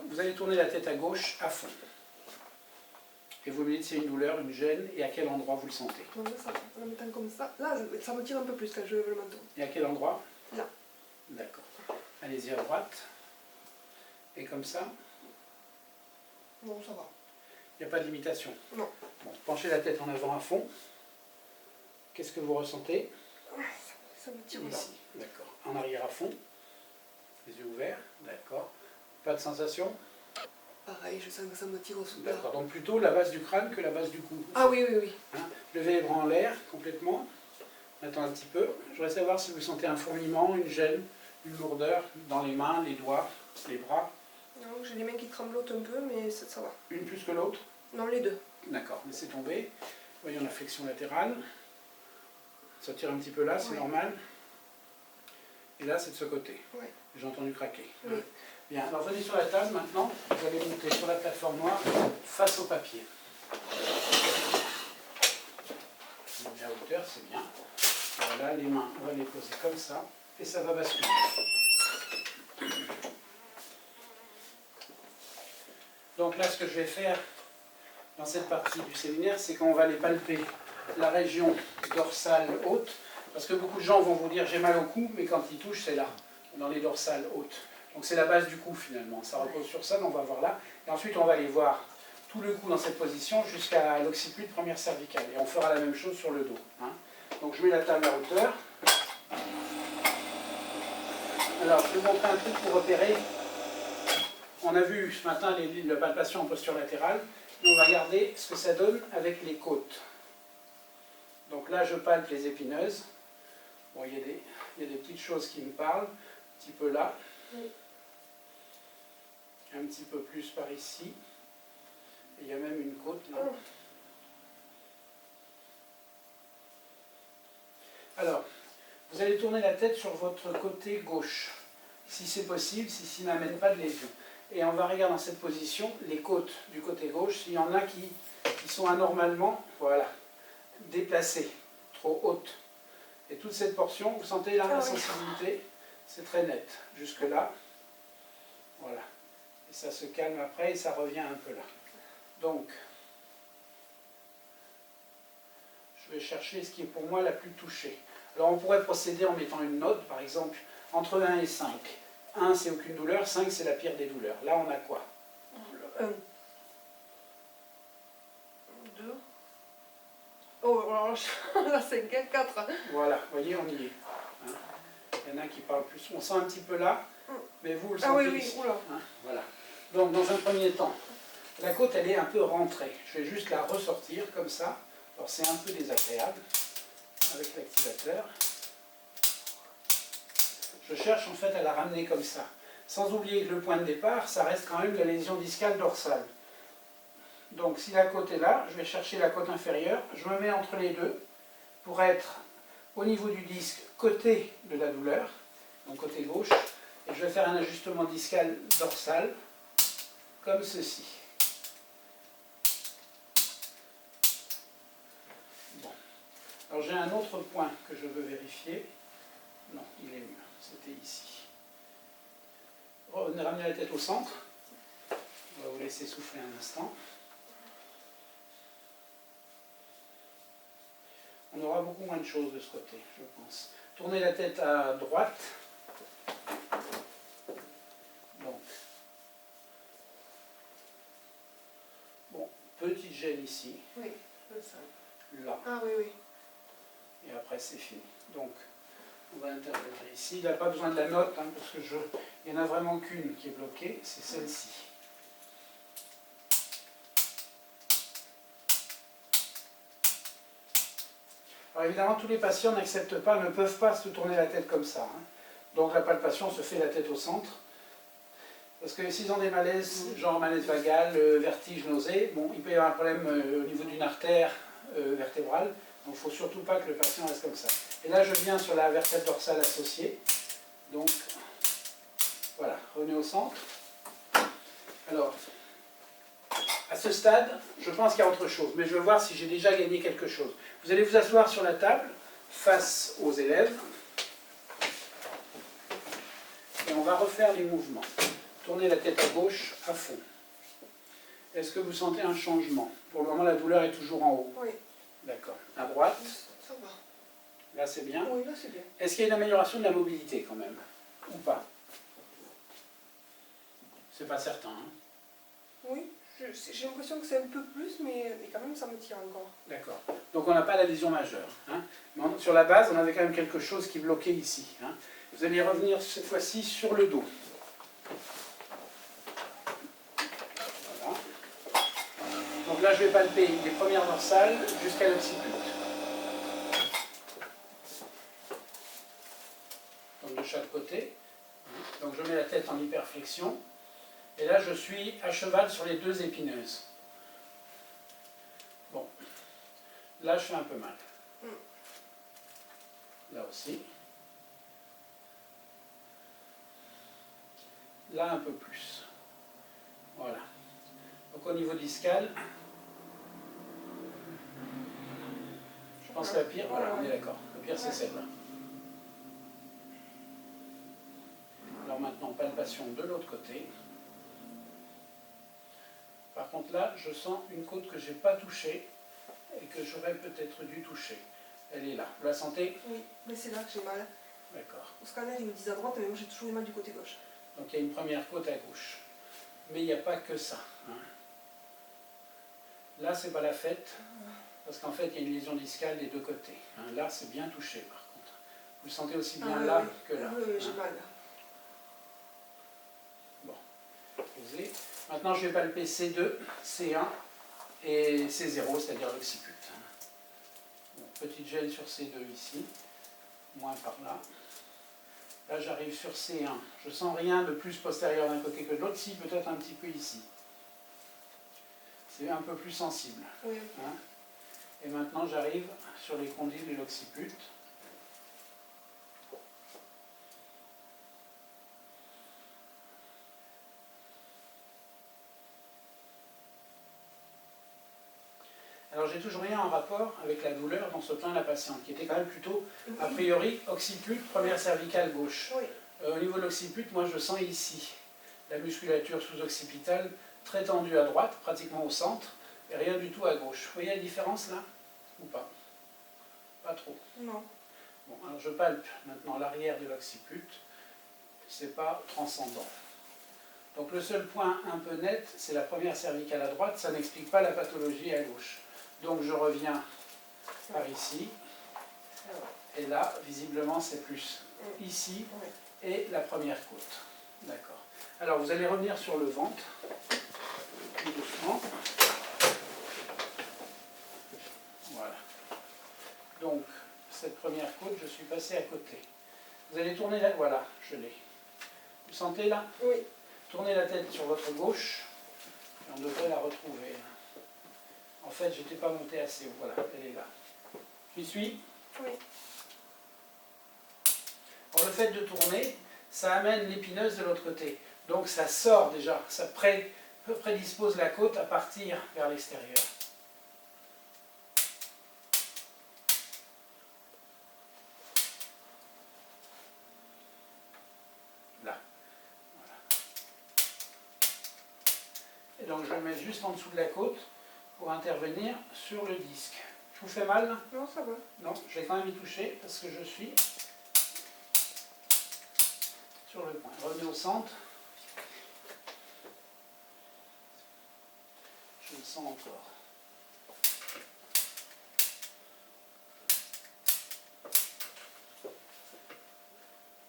vous allez tourner la tête à gauche à fond. Et vous me dites s'il y a une douleur, une gêne, et à quel endroit vous le sentez. Non, là, ça va. En le mettant comme ça, là, ça me tire un peu plus quand je lève le menton. Et à quel endroit? Là. D'accord. Allez-y à droite. Et comme ça, Bon, ça va. il n'y a pas de limitation. Non. Bon, penchez la tête en avant à fond. Qu'est-ce que vous ressentez? Ça me tire là. Ici, d'accord. En arrière à fond. Les yeux ouverts, d'accord. Pas de sensation? Pareil, je sens que ça me tire au sous. D'accord. Donc plutôt la base du crâne que la base du cou. Ah oui, oui, oui. Hein, levez les bras en l'air complètement. Attends un petit peu. Je voudrais savoir si vous sentez un fourmillement, une gêne, une lourdeur dans les mains, les doigts, les bras. Non, j'ai les mains qui tremblotent un peu, mais ça va. Une plus que l'autre? Non, les deux. D'accord. Laissez tomber. Voyons la flexion latérale. Ça tire un petit peu là, c'est Oui. normal. Et là, c'est de ce côté. Oui. J'ai entendu craquer. Oui. Bien, alors venez sur la table maintenant. Vous allez monter sur la plateforme noire face au papier. La hauteur, c'est bien. Voilà, les mains, on va les poser comme ça. Et ça va basculer. Donc là, ce que je vais faire dans cette partie du séminaire, c'est qu'on va aller palper la région dorsale haute. Parce que beaucoup de gens vont vous dire j'ai mal au cou, mais quand ils touchent, c'est là, dans les dorsales hautes. Donc c'est la base du cou finalement, ça repose sur ça, donc on va voir là. Et ensuite on va aller voir tout le cou dans cette position jusqu'à l'occiput première cervicale. Et on fera la même chose sur le dos. Hein. Donc je mets la table à hauteur. Alors je vais vous montrer un truc pour repérer. On a vu ce matin la palpation en posture latérale. Et on va regarder ce que ça donne avec les côtes. Donc là je palpe les épineuses. Bon, il y a des petites choses qui me parlent. Un petit peu là. Oui. Un petit peu plus par ici. Et il y a même une côte là. Oh. Alors, vous allez tourner la tête sur votre côté gauche, si c'est possible, si n'amène pas de lésion. Et on va regarder dans cette position les côtes du côté gauche, s'il y en a qui sont anormalement, voilà, déplacées, trop hautes. Et toute cette portion, vous sentez là la sensibilité, c'est très net, jusque là. Voilà. Et ça se calme après et ça revient un peu là. Donc, je vais chercher ce qui est pour moi la plus touchée. Alors on pourrait procéder en mettant une note, par exemple, entre 1 et 5. 1 c'est aucune douleur, 5 c'est la pire des douleurs. Là on a quoi? 1, 2. Oh, alors là c'est 4. Voilà, vous voyez, on y est. Hein. Il y en a qui parlent plus. On sent un petit peu là, mais vous le sentez Ah oui, oui, ici. oula. Hein, voilà. Donc dans un premier temps, la côte elle est un peu rentrée. Je vais juste la ressortir comme ça. Alors c'est un peu désagréable avec l'activateur. Je cherche en fait à la ramener comme ça. Sans oublier que le point de départ, ça reste quand même la lésion discale dorsale. Donc si la côte est là, je vais chercher la côte inférieure. Je me mets entre les deux pour être au niveau du disque côté de la douleur, donc côté gauche. Et je vais faire un ajustement discal dorsal comme ceci. Bon. Alors j'ai un autre point que je veux vérifier. Non, il est mieux. C'était ici. On a ramené la tête au centre. On va vous laisser souffler un instant. On aura beaucoup moins de choses de ce côté, je pense. Tournez la tête à droite. Donc, bon, petite gêne ici. Oui, je le sens. Là. Ah oui, oui. Et après c'est fini. Donc, on va intervenir ici. Il n'a pas besoin de la note, hein, parce que il n'y en a vraiment qu'une qui est bloquée, c'est celle-ci. Alors évidemment, tous les patients n'acceptent pas, ne peuvent pas se tourner la tête comme ça. Hein. Donc la palpation se fait la tête au centre. Parce que s'ils ont des malaises, genre malaise vagal, vertige, nausée, bon, il peut y avoir un problème au niveau d'une artère vertébrale. Donc il ne faut surtout pas que le patient reste comme ça. Et là, je viens sur la vertèbre dorsale associée. Donc, voilà, revenez au centre. Alors, à ce stade, je pense qu'il y a autre chose, mais je veux voir si j'ai déjà gagné quelque chose. Vous allez vous asseoir sur la table, face aux élèves, et on va refaire les mouvements. tournez la tête à gauche à fond. Est-ce que vous sentez un changement? Pour le moment, la douleur est toujours en haut. Oui. D'accord. À droite, Ça va. là c'est bien. Oui, là c'est bien. Est-ce qu'il y a une amélioration de la mobilité quand même? Ou pas? C'est pas certain. Hein? Oui, j'ai l'impression que c'est un peu plus, mais quand même ça me tient encore. D'accord. Donc on n'a pas la lésion majeure. Hein? Mais sur la base, on avait quand même quelque chose qui bloquait ici. Hein? Vous allez revenir cette fois-ci sur le dos. Voilà. Donc là, je vais palper les premières dorsales jusqu'à l'occiput. Donc de chaque côté. Donc je mets la tête en hyperflexion. Et là, je suis à cheval sur les deux épineuses. Bon. Là, je fais un peu mal. Là aussi. Là, un peu plus. Voilà. Donc au niveau discal, je pense que la pire, voilà, on est d'accord. La pire, c'est celle-là. Alors maintenant, palpation de l'autre côté. Par contre là, je sens une côte que je n'ai pas touchée et que j'aurais peut-être dû toucher. Elle est là. Vous la sentez? Oui, mais c'est là que j'ai mal. D'accord. Au scanner, ils me disent à droite, mais moi j'ai toujours eu mal du côté gauche. Donc il y a une première côte à gauche. Mais il n'y a pas que ça. Hein. Là, c'est pas la fête, parce qu'en fait, il y a une lésion discale des deux côtés. Hein. Là, c'est bien touché par contre. Vous le sentez aussi bien là que là. Oui, j'ai mal. Bon, posez. Maintenant, je vais palper C2, C1 et C0, c'est-à-dire l'occiput. Bon, petite gêne sur C2 ici, moins par là. Là, j'arrive sur C1. Je sens rien de plus postérieur d'un côté que de l'autre, si peut-être un petit peu ici. C'est un peu plus sensible. Oui. Hein. Et maintenant, j'arrive sur les condyles de l'occiput. Alors, j'ai toujours rien en rapport avec la douleur dont se plaint la patiente, qui était quand même plutôt, a priori, occiput, première cervicale gauche. Oui. Au niveau de l'occiput, moi, je sens ici la musculature sous-occipitale très tendue à droite, pratiquement au centre, et rien du tout à gauche. Vous voyez la différence là? Ou pas? Pas trop. Non. Bon, alors je palpe maintenant l'arrière de l'occiput. C'est pas transcendant. Donc le seul point un peu net, c'est la première cervicale à droite. Ça n'explique pas la pathologie à gauche. Donc je reviens par ici. Et là, visiblement, c'est plus ici et la première côte. D'accord. Alors vous allez revenir sur le ventre, tout doucement. Voilà. Donc, cette première côte, je suis passé à côté. Vous allez tourner la... Voilà, je l'ai. Vous sentez là? Oui. Tournez la tête sur votre gauche, et on devrait la retrouver. En fait, je n'étais pas monté assez haut. Voilà, elle est là. J'y suis? Oui. Alors, le fait de tourner, ça amène l'épineuse de l'autre côté. Donc, ça sort déjà, ça prédispose la côte à partir vers l'extérieur. Là. Voilà. Et donc, je mets juste en dessous de la côte pour intervenir sur le disque. Je vous fais mal là? Non, ça va. Non, je vais quand même y toucher parce que je suis sur le point. Revenez au centre. Je le sens encore.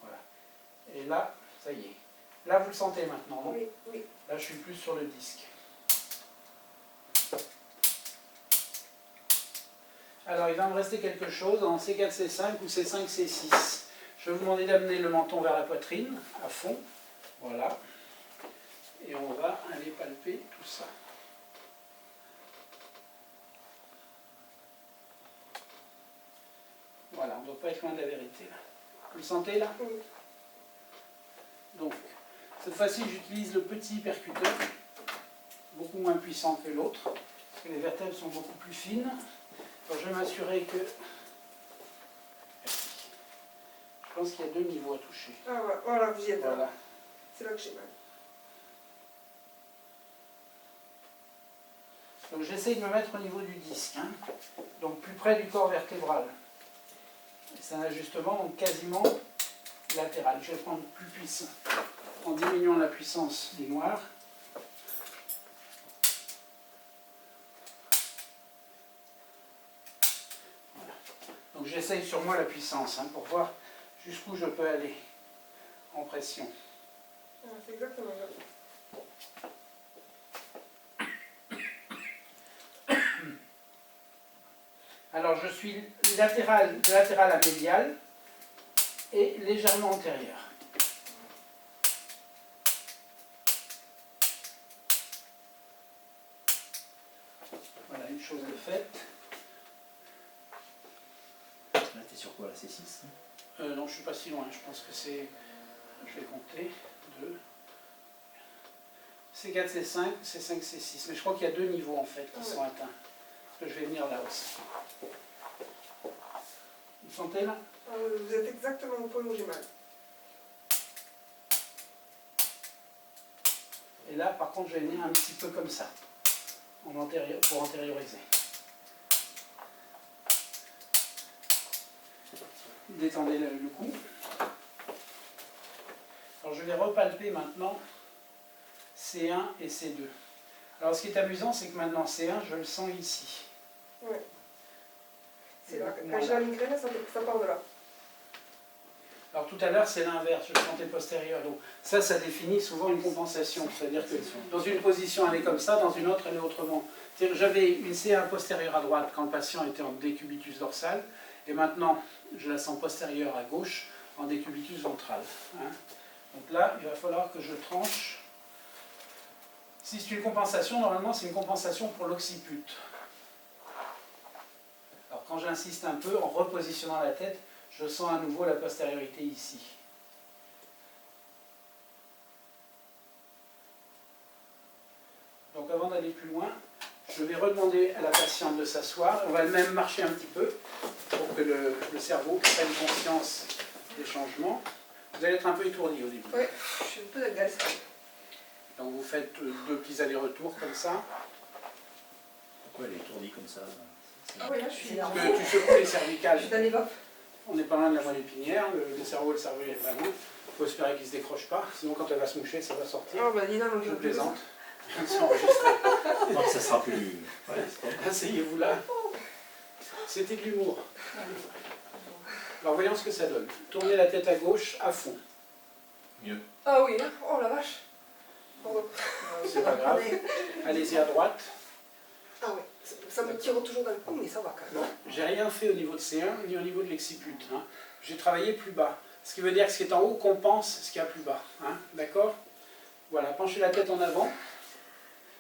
Voilà. Et là, ça y est. Là, vous le sentez maintenant, non? Oui, oui. Là, je suis plus sur le disque. Alors, il va me rester quelque chose en C4, C5 ou C5, C6. Je vais vous demander d'amener le menton vers la poitrine, à fond. Voilà. Et on va aller palper tout ça. Voilà, on ne doit pas être loin de la vérité là. Vous le sentez là? Oui. Donc, cette fois-ci, j'utilise le petit percuteur, beaucoup moins puissant que l'autre, parce que les vertèbres sont beaucoup plus fines. Alors, je vais m'assurer que... Je pense qu'il y a deux niveaux à toucher. Ah voilà, vous y êtes. Voilà. C'est là que j'ai mal. Donc j'essaye de me mettre au niveau du disque, hein, donc plus près du corps vertébral. C'est un ajustement donc quasiment latéral. Je vais prendre plus puissant en diminuant la puissance du noir. Voilà. Donc j'essaye sur moi la puissance, hein, pour voir jusqu'où je peux aller en pression. C'est exactement ça. Alors je suis latéral, de latéral à médial et légèrement antérieur. Voilà, une chose de faite. Là, t'es sur quoi, là? C'est 6? Non, je ne suis pas si loin, je pense que c'est... Je vais compter. 2. C4, C5, C5, C6. Mais je crois qu'il y a 2 niveaux en fait qui sont atteints. Parce que je vais venir là aussi. Vous sentez là? Vous êtes exactement au point où j'ai mal. Et là, par contre, je vais venir un petit peu comme ça, pour antérioriser. Détendez le cou. Alors, je vais repalper maintenant C1 et C2. Alors, ce qui est amusant, c'est que maintenant C1, je le sens ici. Oui. C'est là. Quand j'ai la migraine, ça part de là. Alors tout à l'heure, c'est l'inverse, je le sentais postérieur. Donc ça définit souvent une compensation. C'est-à-dire que dans une position, elle est comme ça, dans une autre, elle est autrement. C'est-à-dire que j'avais une C1 postérieure à droite quand le patient était en décubitus dorsal, et maintenant, je la sens postérieure à gauche en décubitus ventral. Hein. Donc là, il va falloir que je tranche. Si c'est une compensation, normalement, c'est une compensation pour l'occiput. Alors quand j'insiste un peu, en repositionnant la tête, je sens à nouveau la postériorité ici. Donc avant d'aller plus loin, je vais redemander à la patiente de s'asseoir. On va même marcher un petit peu pour que le cerveau prenne conscience des changements. Vous allez être un peu étourdi au début. Oui, je suis un peu agace. Donc vous faites 2 petits allers-retours comme ça. Pourquoi elle est étourdie comme ça? Ah oui, là, je suis Parce que tu secoues les cervicales. Je suis dans les vapes. On n'est pas loin de la moelle épinière, le cerveau il est pas loin. Il faut espérer qu'il ne se décroche pas, sinon quand elle va se moucher, ça va sortir. Oh, bah dis non, Je plaisante. C'est enregistré. Non, ça sera plus... Ouais, Asseyez-vous là. C'était de l'humour. Alors voyons ce que ça donne. Tournez la tête à gauche à fond. mieux. Ah oui, oh la vache. Oh. C'est pas grave. Allez-y à droite. Ah oui, ça me tire toujours dans le cou, mais ça va quand même. Bon, j'ai rien fait au niveau de C1 ni au niveau de l'exciput. Hein. J'ai travaillé plus bas. Ce qui veut dire que ce qui est en haut compense ce qu'il y a plus bas. Hein. D'accord? Voilà, penchez la tête en avant.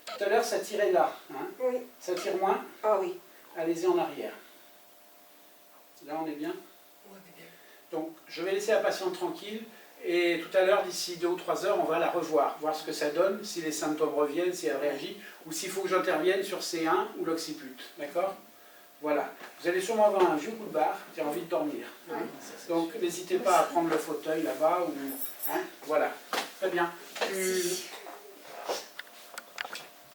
Tout à l'heure, ça tirait là. Hein. Oui. Ça tire moins. Ah oui. Allez-y en arrière. Là, on est bien. Ouais, mais bien. Donc, je vais laisser la patiente tranquille. Et tout à l'heure, d'ici 2 ou 3 heures, on va la revoir, voir ce que ça donne, si les symptômes reviennent, si elle réagit, ou s'il faut que j'intervienne sur C1 ou l'occiput. D'accord? Voilà. Vous allez sûrement avoir un vieux coup de barre, qui a envie de dormir. Hein. Donc, n'hésitez pas à prendre le fauteuil là-bas. Ou, hein. Voilà. Très bien.